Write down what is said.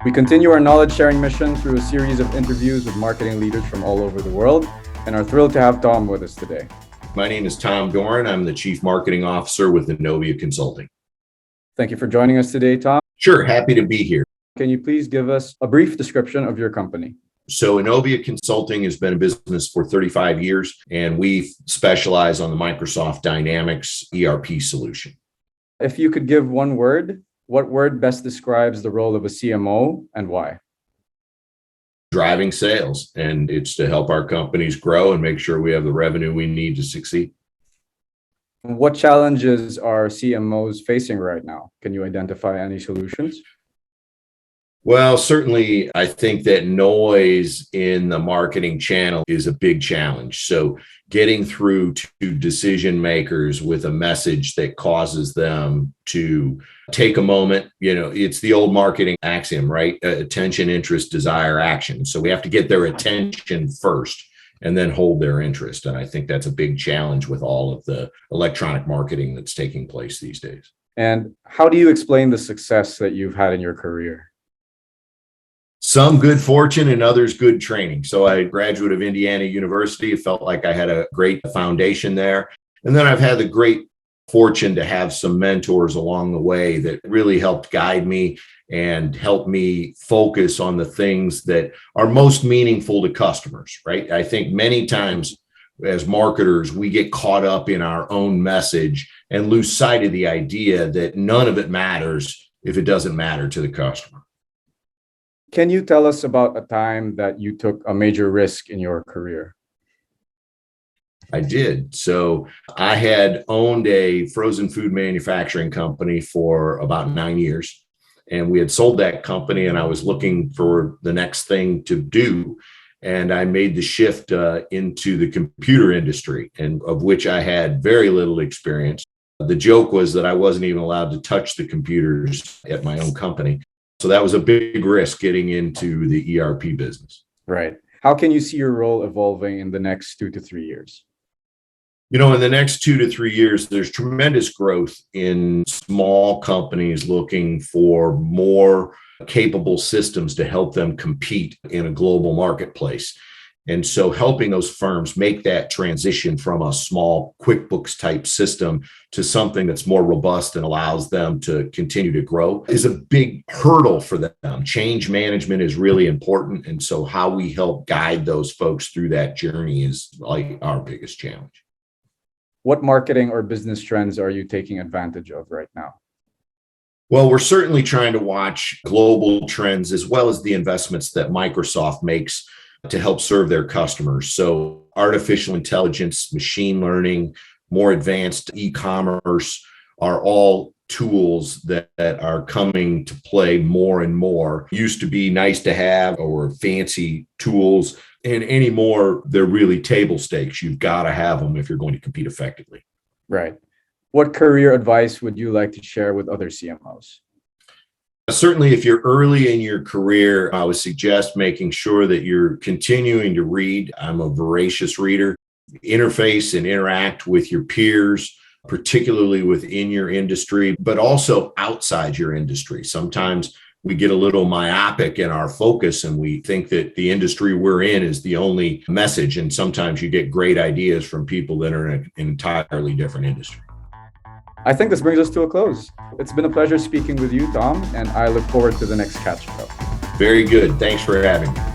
We continue our knowledge sharing mission through a series of interviews with marketing leaders from all over the world and are thrilled to have Tom with us today. My name is Tom Doran. I'm the Chief Marketing Officer with Innovia Consulting. Thank you for joining us today, Tom. Sure, happy to be here. Can you please give us a brief description of your company? So Innovia Consulting has been in business for 35 years, and we specialize on the Microsoft Dynamics ERP solution. If you could give one word, what word best describes the role of a CMO and why? Driving sales, and it's to help our companies grow and make sure we have the revenue we need to succeed. What challenges are CMOs facing right now? Can you identify any solutions? Well, certainly, I think that noise in the marketing channel is a big challenge. So getting through to decision makers with a message that causes them to take a moment, it's the old marketing axiom, right? Attention, interest, desire, action. So we have to get their attention first and then hold their interest. And I think that's a big challenge with all of the electronic marketing that's taking place these days. And how do you explain the success that you've had in your career? Some good fortune and others good training. So I graduate of Indiana University. It felt like I had a great foundation there. And then I've had the great fortune to have some mentors along the way that really helped guide me and help me focus on the things that are most meaningful to customers, right? I think many times as marketers, we get caught up in our own message and lose sight of the idea that none of it matters if it doesn't matter to the customer. Can you tell us about a time that you took a major risk in your career? I did. So I had owned a frozen food manufacturing company for about 9 years, and we had sold that company, and I was looking for the next thing to do. And I made the shift into the computer industry, and of which I had very little experience. The joke was that I wasn't even allowed to touch the computers at my own company. So that was a big risk getting into the ERP business. Right. How can you see your role evolving in the next 2 to 3 years? In the next 2 to 3 years, there's tremendous growth in small companies looking for more capable systems to help them compete in a global marketplace. And so helping those firms make that transition from a small QuickBooks type system to something that's more robust and allows them to continue to grow is a big hurdle for them. Change management is really important. And so how we help guide those folks through that journey is like our biggest challenge. What marketing or business trends are you taking advantage of right now? Well, we're certainly trying to watch global trends as well as the investments that Microsoft makes to help serve their customers. So artificial intelligence, machine learning, more advanced e-commerce are all tools that are coming to play more and more. Used to be nice to have or fancy tools, and anymore, they're really table stakes. You've got to have them if you're going to compete effectively. Right. What career advice would you like to share with other CMOs? Certainly, if you're early in your career, I would suggest making sure that you're continuing to read. I'm a voracious reader. Interface and interact with your peers, particularly within your industry, but also outside your industry. Sometimes we get a little myopic in our focus and we think that the industry we're in is the only message. And sometimes you get great ideas from people that are in an entirely different industry. I think this brings us to a close. It's been a pleasure speaking with you, Tom, and I look forward to the next catch-up. Very good. Thanks for having me.